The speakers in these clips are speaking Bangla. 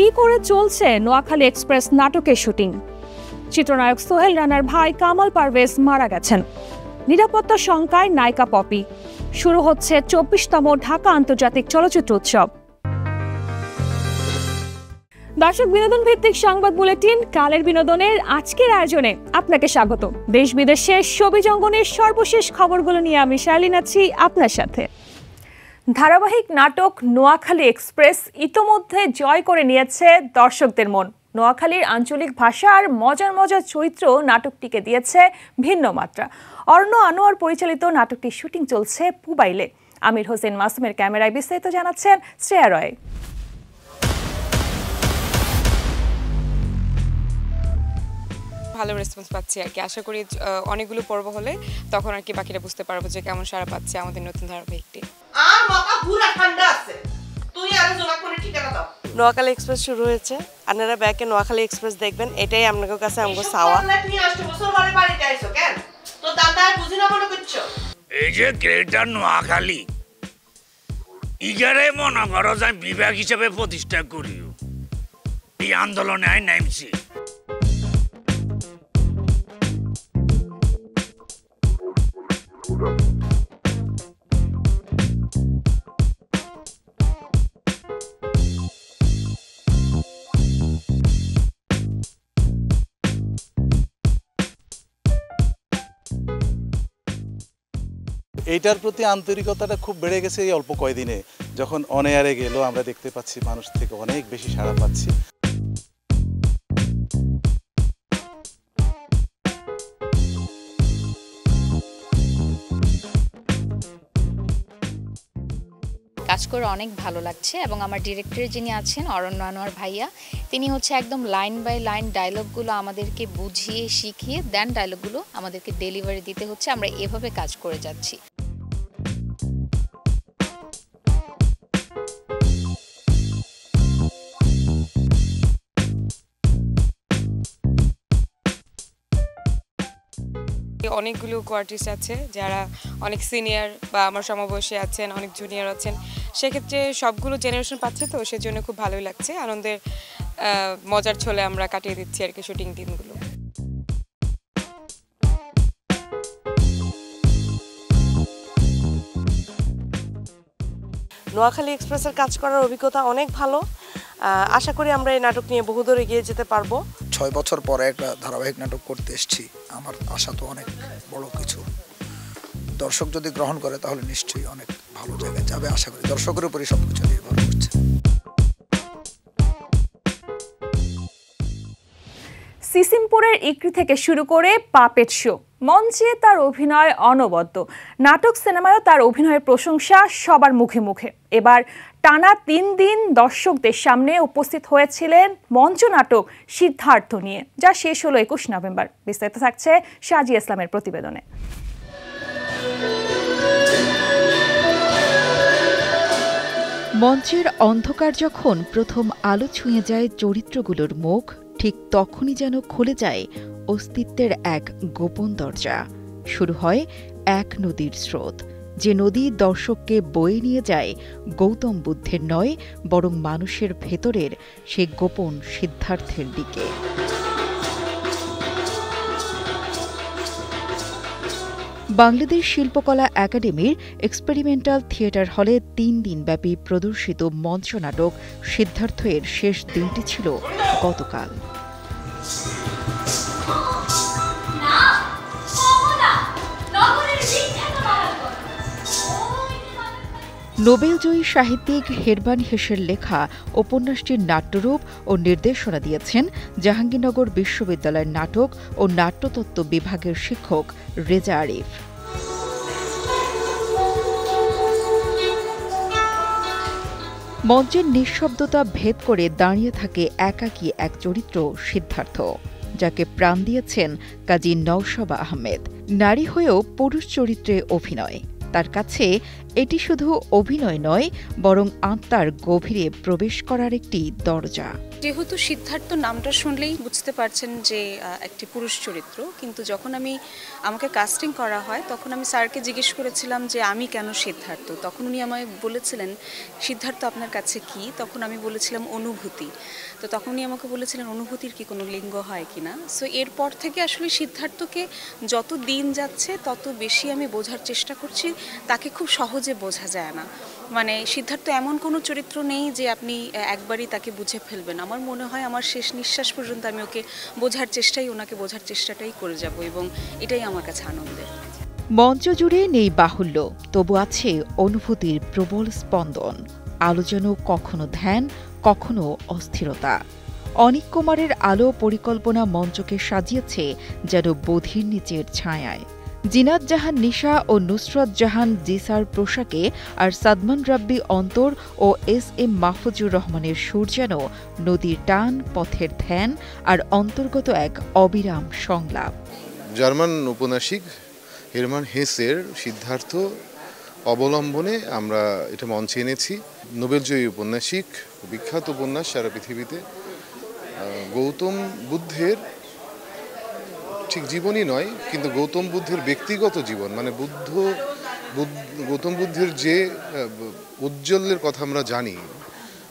কি করে চলছে নোয়াখালী এক্সপ্রেস নাটকের শুটিং? চিত্রনায়ক সোহেল রানার ভাই কামাল পারভেজ মারা গেছেন। নিরাপত্তা শঙ্কায় নায়িকা পপি। শুরু হচ্ছে ২৪তম ঢাকা আন্তর্জাতিক চলচ্চিত্র উৎসব। দর্শক, বিনোদন ভিত্তিক সংবাদ বুলেটিন কালের বিনোদনের আজকের আয়োজনে আপনাকে স্বাগত। দেশ বিদেশের ছবি জঙ্গনের সর্বশেষ খবরগুলো নিয়ে আমি শার্লিন আছি আপনার সাথে। ধারাবাহিক নাটক নোয়াখালী এক্সপ্রেস ইতোমধ্যে জয় করে নিয়েছে দর্শকদের মন। নোয়াখালীর আঞ্চলিক ভাষা আর মজার মজার চরিত্র নাটকটিকে দিয়েছে ভিন্ন মাত্রা। অরণ্য আনোয়ার পরিচালিত নাটকটির শুটিং চলছে পুবাইলে। আমির হোসেন মাসুমের ক্যামেরায় বিস্তারিত জানাচ্ছেন শ্রেয়া রয়। ভালো রেসপন্স পাচ্ছি আর কি। আশা করি অনেকগুলো পর্ব হলে তখন আর কি বাকিটা বুঝতে পারবো যে কেমন সাড়া পাচ্ছে আমাদের নতুন ধারাবাহিকটি। আর মাথা পুরো ঠান্ডা আছে, তুই আর জোড়া করে ঠিকানা দাও। নোয়াখালী এক্সপ্রেস শুরু হয়েছে, আপনারা ব্যাকে নোয়াখালী এক্সপ্রেস দেখবেন, এটাই আপনাদের কাছে আমগো চাওয়া। তুমি 8 বছর পরে বাড়িতে আইছো কেন? তো দাদা বুঝি না মনে করছো? এই যে গ্রেটার নোয়াখালী ইগারে মনে করো যে বিভাগ হিসেবে প্রতিষ্ঠা করিও, এই আন্দোলনে আই নামছি। এইটার প্রতি আন্তরিকতাটা খুব বেড়ে গেছে এই অল্প কয়দিনে। যখন অন এয়ারে গেল আমরা দেখতে পাচ্ছি মানুষ থেকে অনেক বেশি সাড়া পাচ্ছি। কাজ করে অনেক ভালো লাগছে এবং আমার ডিরেক্টর যিনি আছেন অরণ্য আনোয়ার ভাইয়া, তিনি হচ্ছে একদম লাইন বাই লাইন ডায়লগগুলো আমাদেরকে বুঝিয়ে শিখিয়ে দেন, ডায়লগগুলো আমাদেরকে ডেলিভারি দিতে হচ্ছে। আমরা এভাবে কাজ করে যাচ্ছি। অনেকগুলো কোয়ার্টিস্ট আছে যারা অনেক সিনিয়র বা আমার সমবয়সী আছেন, অনেক জুনিয়র আছেন। সেক্ষেত্রে সবগুলো জেনারেশন পাচ্ছে, তো সেজন্য খুব ভালোই লাগছে। আনন্দের মজার ছলে আমরা কাটিয়ে দিচ্ছি আর কি শুটিং দিনগুলো। নোয়াখালী এক্সপ্রেসের কাজ করার অভিজ্ঞতা অনেক ভালো। আশা করি আমরা এই নাটক নিয়ে বহুদূর এগিয়ে যেতে পারবো। 6 বছর পরে একটা ধারাবাহিক নাটক করতে এসেছি। আমার আশা তো অনেক বড় কিছু। দর্শক যদি গ্রহণ করে তাহলে নিশ্চয়ই অনেক ভালো জায়গায় যাবে। আশা করি দর্শকের উপরই সবকিছু নির্ভর করছে। সিসিমপুরের ইকরি থেকে শুরু করে পাপেট শো, মঞ্চে তার অভিনয় অনবদ্য। নাটক সিনেমায়ও তার অভিনয়ের প্রশংসা সবার মুখে মুখে। এবার টানা 3 দিন দর্শকদের সামনে উপস্থিত হয়েছিলেন মঞ্চ নাটক সিদ্ধার্থ নিয়ে, যা শেষ হলো 21 নভেম্বর। বিস্তারিত থাকছে সাজি ইসলামের প্রতিবেদনে। মঞ্চের অন্ধকার যখন প্রথম আলো ছুঁয়ে যায় চরিত্রগুলোর মুখ, ঠিক তখনই যেন খুলে যায় অস্তিত্বের এক গোপন দরজা। শুরু হয় এক নদীর স্রোত, যে নদী দর্শককে বয়ে নিয়ে যায় গৌতম বুদ্ধের নয়, বরং মানুষের ভেতরের সে গোপন সিদ্ধার্থের দিকে। বাংলাদেশ শিল্পকলা একাডেমির এক্সপেরিমেন্টাল থিয়েটার হলে 3 দিনব্যাপী প্রদর্শিত মঞ্চ নাটক সিদ্ধার্থের শেষ দিনটি ছিল গতকাল। নোবেলজয়ী সাহিত্যিক হেরবান হেসের লেখা উপন্যাসটির নাট্যরূপ ও নির্দেশনা দিয়েছেন জাহাঙ্গীরনগর বিশ্ববিদ্যালয়ের নাটক ও নাট্যতত্ত্ব বিভাগের শিক্ষক রেজা আরিফ। মঞ্চের নিঃশব্দতা ভেদ করে দাঁড়িয়ে থাকে একাকী এক চরিত্র সিদ্ধার্থ, যাকে প্রাণ দিয়েছেন কাজী নওশাবা আহমেদ। নারী হয়েও পুরুষ চরিত্রে অভিনয়, তার কাছে এটি শুধু অভিনয় নয়, বরং আত্মার গভীরে প্রবেশ করার একটি দরজা। যেহেতু সিদ্ধার্থ নামটা শুনলেই বুঝতে পারছেন যে একটি পুরুষ চরিত্র, কিন্তু যখন আমাকে কাস্টিং করা হয় তখন আমি স্যারকে জিজ্ঞেস করেছিলাম যে আমি কেন সিদ্ধার্থ। তখন উনি আমায় বলেছিলেন সিদ্ধার্থ আপনার কাছে কি? তখন আমি বলেছিলাম অনুভূতি। তো তখন উনি আমাকে বলেছিলেন অনুভূতির কি কোনো লিঙ্গ হয় কিনা। সো এরপর থেকে আসলে সিদ্ধার্থকে যত দিন যাচ্ছে তত বেশি আমি বোঝার চেষ্টা করছি। তাকে খুব সহজে বোঝা যায় না। মানে সিদ্ধার্থ এমন কোনো চরিত্র নেই যে আপনি একবারই তাকে বুঝে ফেলবেন। আমার মনে হয় আমার শেষ নিঃশ্বাস পর্যন্ত আমি ওনাকে বোঝার চেষ্টাটাই করে যাব, এবং এটাই আমার কাছে আনন্দের। মঞ্চ জুড়ে নেই বাহুল্য, তবু আছে অনুভূতির প্রবল স্পন্দন। আলো যেন কখনো ধ্যান, কখনো অস্থিরতা। অনিক কুমারের আলো পরিকল্পনা মঞ্চকে সাজিয়েছে যেন বধির নিচের ছায়ায়। জিনাত জাহান নিশা ও নুসরত জাহান জিসার পোশাকে, আর সাদমান রাব্বি অন্তর ও SM মাহফুজুর রহমানের সুর যেন নদীর টান, পথের ধ্যান আর অন্তর্গত এক অবিরাম সংলাপ। জার্মান ঔপন্যাসিক হেরমান হেসের সিদ্ধার্থ অবলম্বনে আমরা এটা মঞ্চে এনেছি। নোবেলজয়ী ঔপন্যাসিক, বিখ্যাত উপন্যাস সারা পৃথিবীতে। গৌতম বুদ্ধের ঠিক জীবনই নয়, কিন্তু গৌতম বুদ্ধের ব্যক্তিগত জীবন, মানে গৌতম বুদ্ধের যে উজ্জ্বলের কথা আমরা জানি,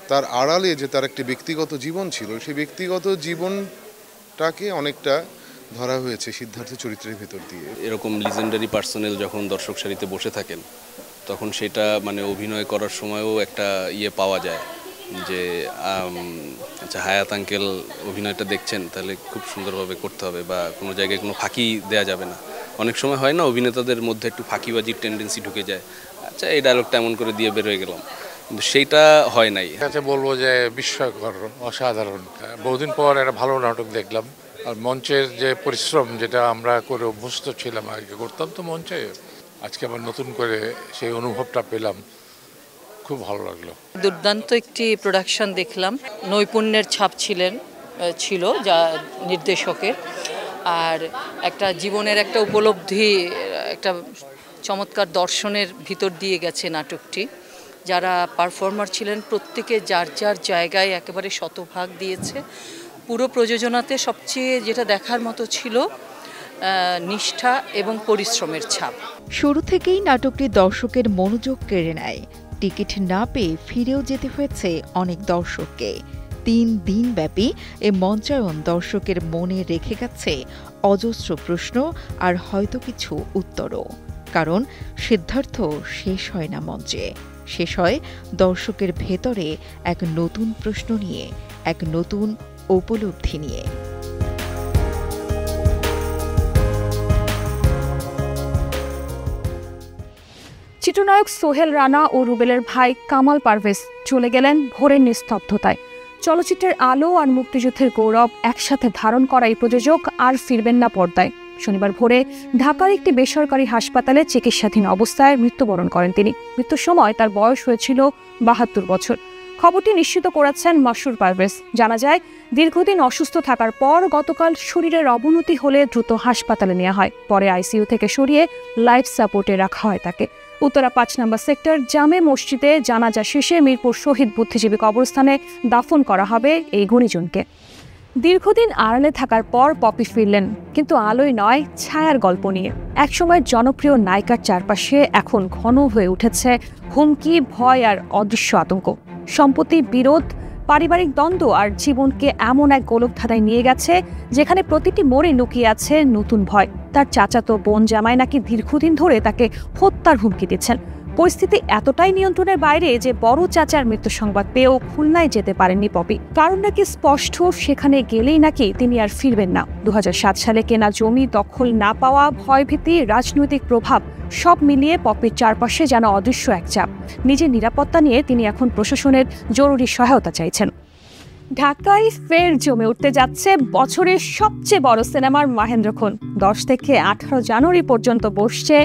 তার আড়ালে যে তার একটি ব্যক্তিগত জীবন ছিল, সেই ব্যক্তিগত জীবনটাকে অনেকটা ধরা হয়েছে সিদ্ধার্থ চরিত্রের ভেতর দিয়ে। এরকম লিজেন্ডারি পার্সোনেল যখন দর্শক সারিতে বসে থাকেন, তখন সেটা মানে অভিনয় করার সময়ও একটা পাওয়া যায় যে আচ্ছা হায়াত আঙ্কেল অভিনয়টা দেখছেন, তাহলে খুব সুন্দরভাবে করতে হবে, বা কোনো জায়গায় কোনো ফাঁকি দেওয়া যাবে না। অনেক সময় হয় না অভিনেতাদের মধ্যে একটু ফাঁকিবাজির টেন্ডেন্সি ঢুকে যায়, আচ্ছা এই ডায়লগটা এমন করে দিয়ে বেরোয় গেলাম, কিন্তু সেইটা হয় নাই। কাছে বলবো যে বিস্ময়কর, অসাধারণ। বহুদিন পর একটা ভালো নাটক দেখলাম। আর মঞ্চের যে পরিশ্রম, যেটা আমরা করে অভ্যস্ত ছিলাম, আগে করতাম তো মঞ্চে, আজকে আবার নতুন করে সেই অনুভবটা পেলাম, খুব ভালো লাগলো। দুর্দান্ত একটি প্রোডাকশন দেখলাম, নৈপুণ্যের ছাপ ছিল যা নির্দেশকের, আর একটা জীবনের একটা উপলব্ধি, একটা চমৎকার দর্শনের ভিতর দিয়ে গেছে নাটকটি। যারা পারফর্মার ছিলেন প্রত্যেকে যার যার জায়গায় একেবারে শতভাগ দিয়েছে। পুরো প্রযোজনাতে সবচেয়ে যেটা দেখার মতো ছিল নিষ্ঠা এবং পরিশ্রমের ছাপ। শুরু থেকেই নাটকটি দর্শকের মনোযোগ কেড়ে নেয়। টিকিট না পেয়ে ফিরেও যেতে হয়েছে অনেক দর্শককে। 3 দিন ব্যাপী এ মঞ্চায়ন দর্শকের মনে রেখে গেছে অজস্র প্রশ্ন আর হয়তো কিছু উত্তরও। কারণ সিদ্ধার্থ শেষ হয় না মঞ্চে, শেষ হয় দর্শকের ভেতরে এক নতুন প্রশ্ন নিয়ে, এক নতুন উপলব্ধি নিয়ে। চিত্রনায়ক সোহেল রানা ও রুবেলের ভাই কামাল পারভেজ চলে গেলেন ভোরের নিস্তব্ধতায়। চলচ্চিত্রের আলো আর মুক্তিযুদ্ধের গৌরব একসাথে ধারণ করা এই প্রযোজক আর ফিরবেন না পর্দায়। শনিবার ভোরে ঢাকার একটি বেসরকারি হাসপাতালে চিকিৎসাধীন অবস্থায় মৃত্যুবরণ করেন তিনি। মৃত্যুর সময় তার বয়স হয়েছিল 72 বছর। খবরটি নিশ্চিত করেছেন মাসুর পারভেজ। জানা যায়, দীর্ঘদিন অসুস্থ থাকার পর গতকাল শরীরের অবনতি হলে দ্রুত হাসপাতালে নেওয়া হয়। পরে আইসিইউ থেকে সরিয়ে লাইফ সাপোর্টে রাখা হয় তাকে। উত্তরা 5 নম্বর সেক্টর জামে মসজিদে জানাজা শেষে মিরপুর শহীদ বুদ্ধিজীবী কবরস্থানে দাফন করা হবে এই গুণীজনকে। দীর্ঘদিন আড়ালে থাকার পর পপি ফিরলেন, কিন্তু আলোয় নয়, ছায়ার গল্প নিয়ে। একসময় জনপ্রিয় নায়িকার চারপাশে এখন ঘন হয়ে উঠেছে হুমকি, ভয় আর অদৃশ্য আতঙ্ক। সম্পত্তি, বিরোধ, পারিবারিক দ্বন্দ্ব আর জীবনকে এমন এক গোলকধাঁধায় নিয়ে গেছে যেখানে প্রতিটি মোড়ে লুকিয়ে আছে নতুন ভয়। তার চাচাতো বোন জামাই নাকি দীর্ঘদিন ধরে তাকে হত্যার হুমকি দিচ্ছেন। পরিস্থিতি এতটাই নিয়ন্ত্রণের বাইরে যে বড় চাচার মৃত্যু সংবাদ পেয়েও খুলনায় যেতে পারেননি পপি। কারণ নাকি স্পষ্ট, সেখানে গেলেই নাকি তিনি আর ফিরবেন না। 2007 সালে কেনা জমি দখল না পাওয়া, ভয়ভীতি, রাজনৈতিক প্রভাব সব মিলিয়ে পপির চারপাশে যেন অদৃশ্য এক চাপ। নিজের নিরাপত্তা নিয়ে তিনি এখন প্রশাসনের জরুরি সহায়তা চাইছেন। ঢাকায় ফের জমে উঠতে যাচ্ছে বছরের সবচেয়ে বড় সিনেমার মাহেন্দ্রক্ষণ। 10 থেকে 18 জানুয়ারি পর্যন্ত বসছে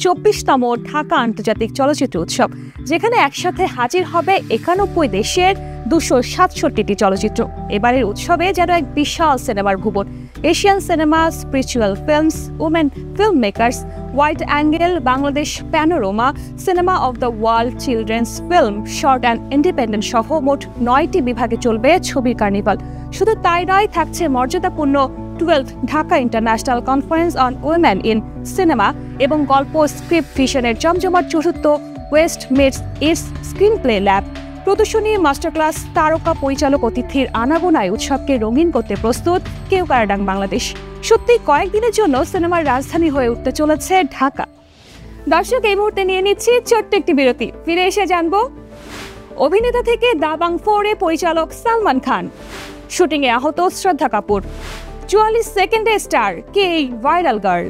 24তম ঢাকা আন্তর্জাতিক চলচ্চিত্র উৎসব, যেখানে একসাথে হাজির হবে 91 দেশের 267টি চলচ্চিত্র। এবারের উৎসবে যেন এক বিশাল সিনেমার ভুবন। Asian cinema, spiritual films, women film makers, wide angle, Bangladesh panorama, cinema of the world, children's film, short and independent সহ মোট 9টি বিভাগে চলবে ছবির কার্নিভাল। শুধু তাই নয়, থাকছে মর্যাদাপূর্ণ 12th Dhaka international conference on women in cinema এবং গল্প স্ক্রিপ্ট ভিশনের জমজমাট চতুর্থ West midst it's screen play lab, প্রদর্শনী, মাস্টার ক্লাস, তারকা পরিচালক অতিথির আনাগোনায় উৎসবকে রঙিন করতে প্রস্তুত কেওক্রাডাং বাংলাদেশ। সত্যি কয়েকদিনের জন্য সিনেমার রাজধানী হয়ে উঠতে চলেছে ঢাকা। দর্শক, এই মুহূর্তে নিয়ে নিচ্ছি ছোট্ট একটি বিরতি। ফিরে এসে জানবো অভিনেতা থেকে দাবাং 4-এ পরিচালক সালমান খান, শুটিংয়ে আহত শ্রদ্ধা কাপুর, 44 সেকেন্ডে স্টার কে এই ভাইরাল গার্ল,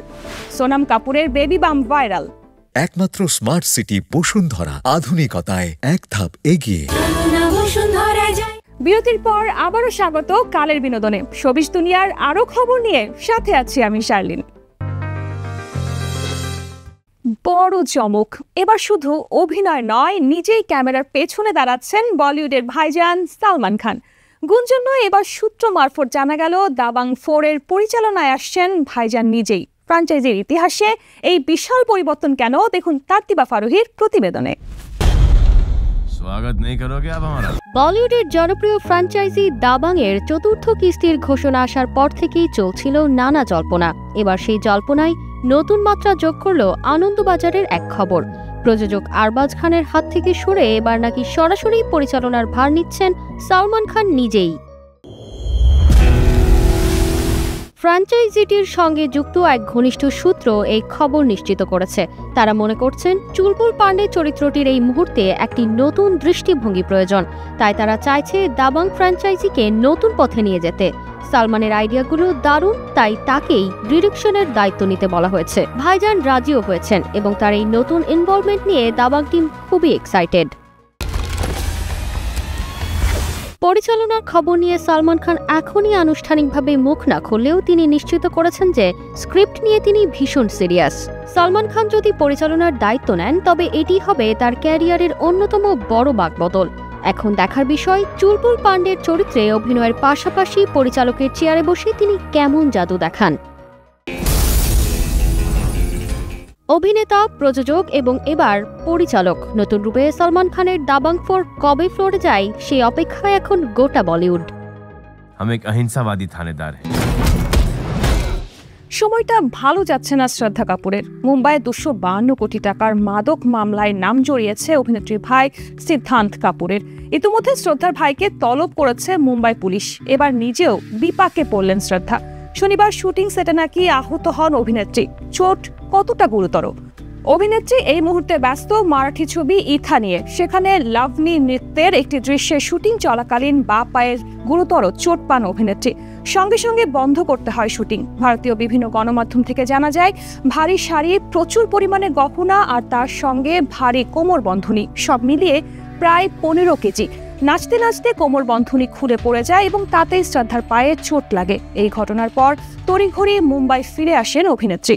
সোনাম কাপুরের বেবি বাম ভাইরাল। একমাত্র স্মার্ট সিটি বসুন্ধরা, আধুনিকতায় এক ধাপ এগিয়ে। বিরতির পর আবারও স্বাগত কালের বিনোদনে। শোবিজ দুনিয়ার আরো খবর নিয়ে সাথে আছি আমি শার্লিন। বড় চমক, এবার শুধু অভিনয় নয়, নিজেই ক্যামেরার পেছনে দাঁড়াচ্ছেন বলিউডের ভাইজান সালমান খান। গুঞ্জন নয়, এবার সূত্র মারফত জানা গেল দাবাং 4-এর পরিচালনায় আসছেন ভাইজান নিজেই। ফ্র্যাঞ্চাইজির ইতিহাসে এই বিশাল পরিবর্তন কেন, দেখুন তারতিবা ফারুহির প্রতিবেদনে। বলিউডের জনপ্রিয় ফ্র্যাঞ্চাইজি দাবাংয়ের চতুর্থ কিস্তির ঘোষণা আসার পর থেকেই চলছিল নানা জল্পনা। এবার সেই জল্পনায় নতুন মাত্রা যোগ করল আনন্দবাজারের এক খবর। প্রযোজক আরবাজ খানের হাত থেকে সরে এবার নাকি সরাসরি পরিচালনার ভার নিচ্ছেন সালমান খান নিজেই। ফ্র্যাঞ্চাইজিটির সঙ্গে যুক্ত এক ঘনিষ্ঠ সূত্র এই খবর নিশ্চিত করেছে। তারা মনে করছেন চুলবুল পান্ডে চরিত্রটির এই মুহূর্তে একটি নতুন দৃষ্টিভঙ্গি প্রয়োজন, তাই তারা চাইছে দাবাং ফ্র্যাঞ্চাইজিকে নতুন পথে নিয়ে যেতে। সালমানের আইডিয়াগুলো দারুণ, তাই তাকেই ডিরেকশনের দায়িত্ব নিতে বলা হয়েছে। ভাইজান রাজিও হয়েছেন এবং তার এই নতুন ইনভলভমেন্ট নিয়ে দাবাং টিম খুবই এক্সাইটেড। পরিচালনার খবর নিয়ে সালমান খান এখনই আনুষ্ঠানিকভাবে মুখ না খুললেও তিনি নিশ্চিত করেছেন যে স্ক্রিপ্ট নিয়ে তিনি ভীষণ সিরিয়াস। সালমান খান যদি পরিচালনার দায়িত্ব নেন তবে এটি হবে তার ক্যারিয়ারের অন্যতম বড় বাঁকবদল। এখন দেখার বিষয় চুলবুল পান্ডের চরিত্রে অভিনয়ের পাশাপাশি পরিচালকের চেয়ারে বসে তিনি কেমন জাদু দেখান। অভিনেতা, প্রযোজক এবং এবার পরিচালক নতুন রূপে সালমান খানের দাবাং 4 কবে ফ্লোরে যায় সেই অপেক্ষায় এখন গোটা বলিউড। সময়টা ভালো যাচ্ছে না শ্রদ্ধা কাপুরের। মুম্বাইয়ে 252 কোটি টাকার মাদক মামলায় নাম জড়িয়েছে অভিনেত্রীর ভাই সিদ্ধান্ত কাপুরের। ইতিমধ্যে শ্রদ্ধার ভাইকে তলব করেছে মুম্বাই পুলিশ। এবার নিজেও বিপাকে পড়লেন শ্রদ্ধা। শনিবার শুটিং সেটে নাকি আহত হন অভিনেত্রী। চোট কতটা গুরুতর? অভিনেত্রী এই মুহূর্তে ব্যস্ত মারাঠি ছবি ইথা নিয়ে। সেখানে লাভলি নৃত্যের একটি দৃশ্যে শুটিং চলাকালীন বা পায়ের গুরুতর চোট পান অভিনেত্রী। সঙ্গে সঙ্গে বন্ধ করতে হয় শুটিং। ভারতীয় বিভিন্ন গণমাধ্যম থেকে জানা যায়, ভারী শাড়ি, প্রচুর পরিমাণে গহনা আর তার সঙ্গে ভারী কোমর বন্ধনী, সব মিলিয়ে প্রায় 15 কেজি। নাচতে নাচতে কোমর বন্ধনী খুলে পড়ে যায় এবং তাতেই শ্রদ্ধার পায়ে চোট লাগে। এই ঘটনার পর তড়িঘড়ি মুম্বাই ফিরে আসেন অভিনেত্রী।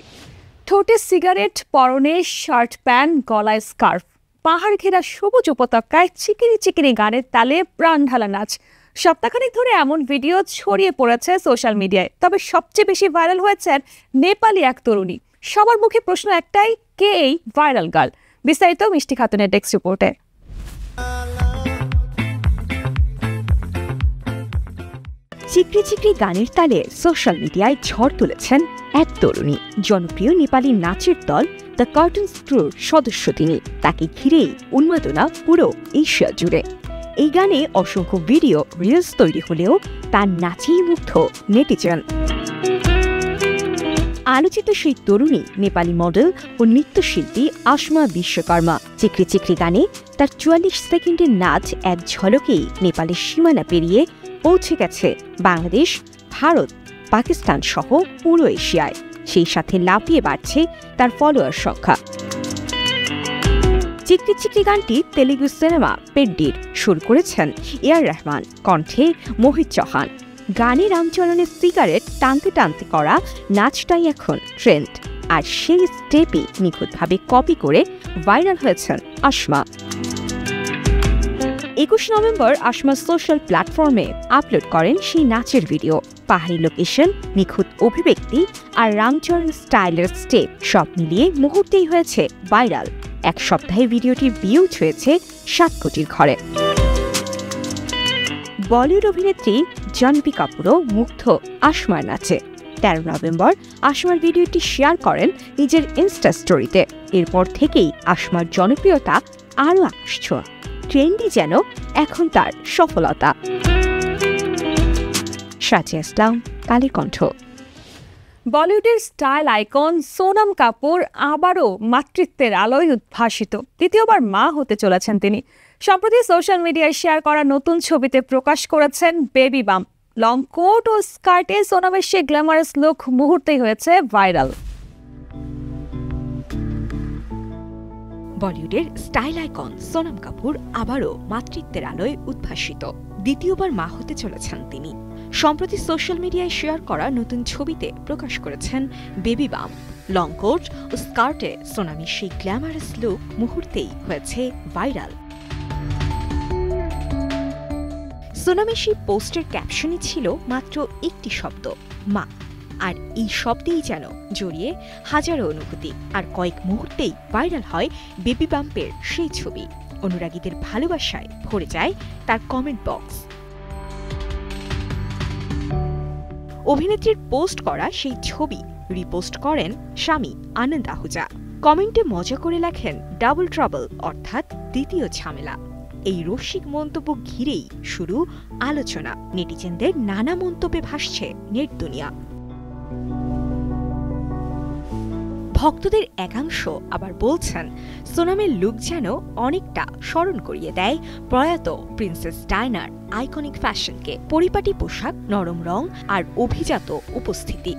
ঠোঁটে সিগারেট, পরনে শার্ট প্যান্ট, গলায় স্কার্ফ, পাহাড় ঘেরা সবুজ উপত্যকায় চিকিরি চিকিরি গানের তালে প্রাণ ঢালা নাচ। সপ্তাহখানেক ধরে এমন ভিডিও ছড়িয়ে পড়েছে সোশ্যাল মিডিয়ায়। তবে সবচেয়ে বেশি ভাইরাল হয়েছেন নেপালি এক তরুণী। সবার মুখে প্রশ্ন একটাই, কে এই ভাইরাল গার্ল? বিস্তারিত মিষ্টি খাতুনের ডেস্ক রিপোর্টে। চিকরি চিকরি গানের তালে সোশ্যাল মিডিয়ায় ঝড় তুলেছেন এক তরুণী। জনপ্রিয় নেপালি নাচের দল দ্য কার্টুনস ক্রুর সদস্য তিনি। তাকে ঘিরেই উন্মাদনা পুরো এশিয়া জুড়ে। এই গানে অসংখ্য ভিডিও রিলস তৈরি হলেও তার নাচেই মুগ্ধ নেটিজেন। আলোচিত সেই তরুণী নেপালি মডেল ও নৃত্যশিল্পী আসমা বিশ্বকর্মা। চিকরি চিকরি গানে তার 44 সেকেন্ডের নাচ এক ঝলকেই নেপালের সীমানা পেরিয়ে পৌঁছে গেছে বাংলাদেশ, ভারত, পাকিস্তান সহ পুরো এশিয়ায়। সেই সাথে লাফিয়ে বাড়ছে তার ফলোয়ার সংখ্যা। চিকরি চিকরি গানটি তেলুগু সিনেমা পেড্ডির সুর করেছেন এআর রহমান, কণ্ঠে মোহিত চৌহান। গানে রামচরণের সিগারেট টানতে টানতে করা নাচটাই এখন ট্রেন্ড, আর সেই স্টেপই নিখুঁতভাবে কপি করে ভাইরাল হয়েছেন আসমা। 21 নভেম্বর আসমা সোশ্যাল প্ল্যাটফর্মে আপলোড করেন সেই নাচের ভিডিও। পাহাড়ি লোকেশন, নিখুঁত অভিব্যক্তি আর রামচরণ স্টাইলের স্টেপ সব মিলিয়ে মুহূর্তেই হয়েছে ভাইরাল। এক সপ্তাহে ভিডিওটির ভিউ ছুঁয়েছে 7 কোটির ঘরে। বলিউড অভিনেত্রী জাহ্নবী কাপুরও মুগ্ধ আসমার নাচে। 13 নভেম্বর আসমার ভিডিওটি শেয়ার করেন নিজের ইনস্টা স্টোরিতে। এরপর থেকেই আসমার জনপ্রিয়তা আরও আকাশ ছোঁয়া। ট্রেন্ডি যেন এখন তার সফলতা। সাজিয়া ইসলাম, কালের কণ্ঠ। বলিউডের স্টাইল আইকন সোনম কাপুর আবারও মাতৃত্বের আলোয় উদ্ভাসিত। দ্বিতীয়বার মা হতে চলেছেন তিনি। সম্প্রতি সোশ্যাল মিডিয়ায় শেয়ার করা নতুন ছবিতে প্রকাশ করেছেন বেবি বাম্প। লং কোট ও স্কার্টে সোনমের সেই গ্ল্যামারাস লুক মুহূর্তেই হয়েছে ভাইরাল। বলিউডের স্টাইল আইকন সোনম কাপুর আবারও মাতৃত্বের আলোয় উদ্ভাসিত। দ্বিতীয়বার মা হতে চলেছেন তিনি। সম্প্রতি সোশ্যাল মিডিয়ায় শেয়ার করা নতুন ছবিতে প্রকাশ করেছেন বেবি বাম্প। লং কোট ও স্কার্টে সোনামির সেই গ্ল্যামারাস লুক মুহূর্তেই হয়েছে ভাইরাল। সোনামির সেই পোস্টের ক্যাপশনই ছিল মাত্র একটি শব্দ, মা। আর এই শব্দেই যেন জড়িয়ে হাজারো অনুভূতি। আর কয়েক মুহূর্তেই ভাইরাল হয় বেবি বাম্পের সেই ছবি। অনুরাগীদের ভালোবাসায় ভরে যায় তার কমেন্ট বক্স। অভিনেত্রীর পোস্ট করা সেই ছবি রিপোস্ট করেন স্বামী আনন্দ আহুজা। কমেন্টে মজা করে লেখেন ডাবল ট্রাবল, অর্থাৎ দ্বিতীয় ঝামেলা। এই রসিক মন্তব্য ঘিরেই শুরু আলোচনা। নেটিজেনদের নানা মন্তব্যে ভাসছে নেট দুনিয়া। ভক্তদের একাংশ আবার বলছেন সোনামের লুক যেন অনেকটা স্মরণ করিয়ে দেয় প্রয়াত প্রিন্সেস ডায়নার আইকনিক ফ্যাশনকে। পরিপাটি পোশাক, নরম রং আর অভিজাত উপস্থিতি।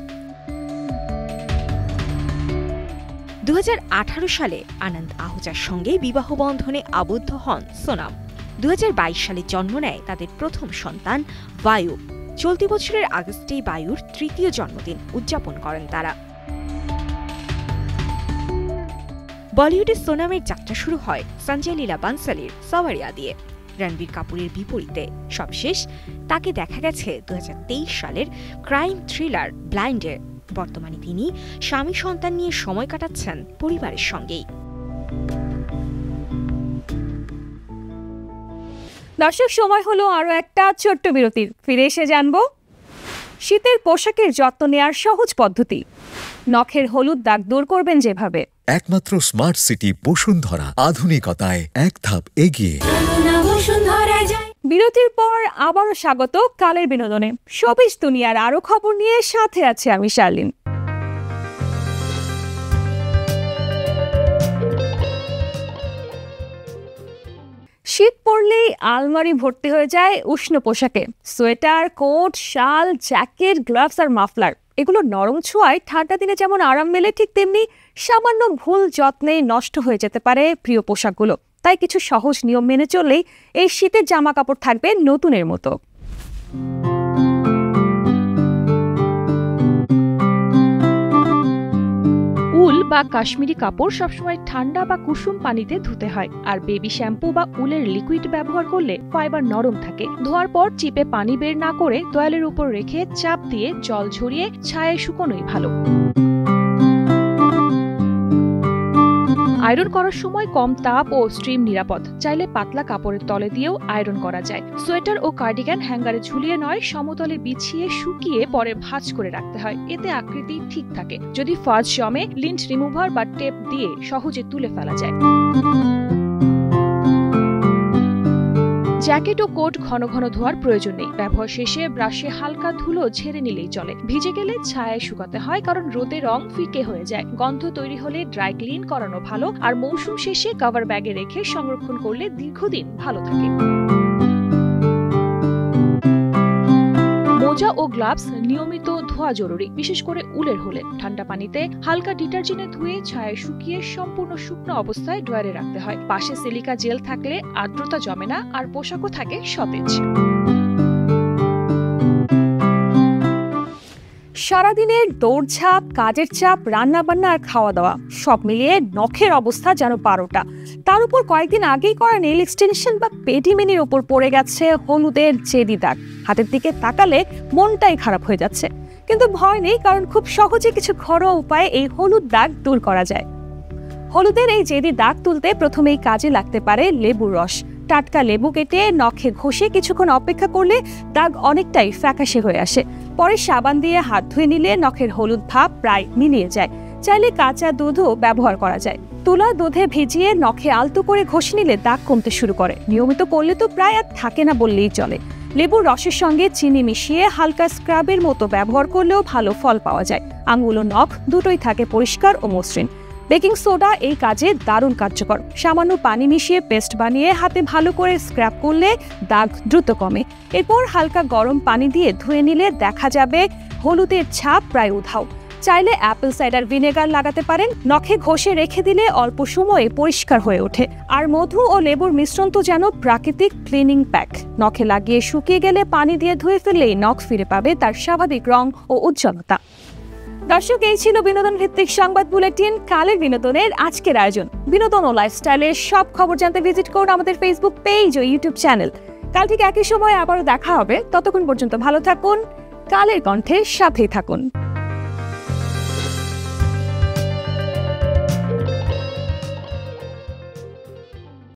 2018 সালে আনন্দ আহুজার সঙ্গে বিবাহ বন্ধনে আবদ্ধ হন সোনাম। 2022 সালে জন্ম নেয় তাদের প্রথম সন্তান বায়ু। চলতি বছরের আগস্টেই বায়ুর 3য় জন্মদিন উদযাপন করেন তারা। বলিউডে সোনামের যাত্রা শুরু হয় সঞ্জয় লীলা বানসালির সাওয়ারিয়া দিয়ে। রণবীর কাপুরের বিপরীতে সবশেষ তাকে দেখা গেছে 2023 সালের ক্রাইম থ্রিলার ব্লাইন্ডে। বর্তমানে তিনি স্বামী সন্তান নিয়ে সময় কাটাচ্ছেন পরিবারের সঙ্গেই। দর্শক, সময় হলো আরও একটা ছোট্ট বিরতির। ফিরে এসে জানবো শীতের পোশাকের যত্ন নেওয়ার সহজ পদ্ধতি। নখের হলুদ দাগ দূর করবেন যেভাবে। একমাত্র স্মার্ট সিটি বসুন্ধরা, আধুনিকতায় এক ধাপ এগিয়ে। বিরতির পর আবারও স্বাগত কালের বিনোদনে। শোবিজ দুনিয়ার আরো খবর নিয়ে সাথে আছে আমি শার্লিন। শীত পড়লেই আলমারি ভর্তি হয়ে যায় উষ্ণ পোশাকে। সোয়েটার, কোট, শাল, জ্যাকেট, গ্লাভস আর মাফলার। এগুলো নরম ছোঁয়ায় ঠান্ডা দিনে যেমন আরাম মেলে, ঠিক তেমনি সামান্য ভুল যত্নে নষ্ট হয়ে যেতে পারে প্রিয় পোশাকগুলো। তাই কিছু সহজ নিয়ম মেনে চললেই এই শীতের জামা কাপড় থাকবে নতুনের মতো। উল বা কাশ্মীরি কাপড় সবসময় ঠান্ডা বা কুসুম পানিতে ধুতে হয়। আর বেবি শ্যাম্পু বা উলের লিকুইড ব্যবহার করলে ফাইবার নরম থাকে। ধোয়ার পর চিপে পানি বের না করে তোয়ালের উপর রেখে চাপ দিয়ে জল ঝরিয়ে ছায়ায় শুকোনোই ভালো। আয়রন করার সময় কম তাপ ও স্ট্রিম নিরাপদ। চাইলে পাতলা কাপড়ের তলে দিয়েও আয়রন করা যায়। সোয়েটার ও কার্ডিগান হ্যাঙ্গারে ঝুলিয়ে নয়, সমতলে বিছিয়ে শুকিয়ে পরে ভাঁজ করে রাখতে হয়। এতে আকৃতি ঠিক থাকে। যদি ফাজ জমে, লিন্ট রিমুভার বা টেপ দিয়ে সহজে তুলে ফেলা যায়। জ্যাকেট ও কোট ঘন ঘন ধোয়ার প্রয়োজন নেই। ব্যবহার শেষে ব্রাশে হালকা ধুলো ঝেড়ে নিলেই চলে। ভিজে গেলে ছায়ায় শুকাতে হয়, কারণ রোদে রং ফিকে হয়ে যায়। গন্ধ তৈরি হলে ড্রাই ক্লিন করানো ভালো। আর মৌসুম শেষে কভার ব্যাগে রেখে সংরক্ষণ করলে দীর্ঘদিন ভালো থাকে। মোজা ও গ্লাভস নিয়মিত ধোয়া জরুরি, বিশেষ করে উলের হলে। ঠান্ডা পানিতে হালকা ডিটারজেন্টে ধুয়ে ছায়ায় শুকিয়ে সম্পূর্ণ শুকনো অবস্থায় ড্রয়ারে রাখতে হয়। পাশে সিলিকা জেল থাকলে আর্দ্রতা জমে না আর পোশাকও থাকে সতেজ। সারাদিনের দৌড়ঝাঁপ, কাজের চাপ, রান্নাবান্না আর খাওয়া দাওয়া সব মিলিয়ে নখের অবস্থা যেন 12টা। তার উপর কয়েকদিন আগেই করা নেল এক্সটেনশন বা পেডিমিনির ওপর পড়ে গেছে হলুদের জেদি দাগ। হাতের দিকে তাকালে মনটাই খারাপ হয়ে যাচ্ছে, কিন্তু ভয় নেই, কারণ খুব সহজে কিছু ঘরোয়া উপায়ে এই হলুদ দাগ দূর করা যায়। হলুদের এই জেদি দাগ তুলতে প্রথমেই কাজে লাগতে পারে লেবুর রস। টাটকা লেবু কেটে নখে ঘষে কিছুক্ষণ অপেক্ষা করলে দাগ অনেকটাই ফ্যাকাশে হয়ে আসে। পরে সাবান দিয়ে হাত ধুয়ে নিলে নখের হলুদ ভাব প্রায় মিলিয়ে যায়। চাইলে কাঁচা দুধও ব্যবহার করা যায়। তুলা দুধে ভিজিয়ে নখে আলতো করে ঘষে নিলে দাগ কমতে শুরু করে। নিয়মিত করলে তো প্রায় আর থাকে না বললেই চলে। লেবুর রসের সঙ্গে চিনি মিশিয়ে হালকা স্ক্রাবের মতো ব্যবহার করলেও ভালো ফল পাওয়া যায়। আঙুল ও নখ দুটোই থাকে পরিষ্কার ও মসৃণ। বেকিং সোডা এই কাজে দারুণ কার্যকর। সামান্য পানি মিশিয়ে পেস্ট বানিয়ে হাতে ভালো করে স্ক্র্যাব করলে দাগ দ্রুত কমে। এরপর হালকা গরম পানি দিয়ে ধুয়ে নিলে দেখা যাবে হলুদের ছাপ প্রায় উধাও। চাইলে অ্যাপেল সাইডার ভিনেগার লাগাতে পারেন। নখে ঘষে রেখে দিলে অল্প সময়ে পরিষ্কার হয়ে ওঠে। আর মধু ও লেবুর মিশ্রণ তো যেন প্রাকৃতিক ক্লিনিং প্যাক। নখে লাগিয়ে শুকিয়ে গেলে পানি দিয়ে ধুয়ে ফেললেই নখ ফিরে পাবে তার স্বাভাবিক রং ও উজ্জ্বলতা। দর্শক, এই ছিল বিনোদন ভিত্তিক সংবাদ বুলেটিন কালের বিনোদনের আজকের আয়োজন। বিনোদন ও লাইফস্টাইলের সব খবর জানতে ভিজিট করুন আমাদের ফেসবুক পেজ ও ইউটিউব চ্যানেল। কাল ঠিক একই সময় আবারও দেখা হবে। ততক্ষণ পর্যন্ত ভালো থাকুন, কালের কণ্ঠের সাথেই থাকুন।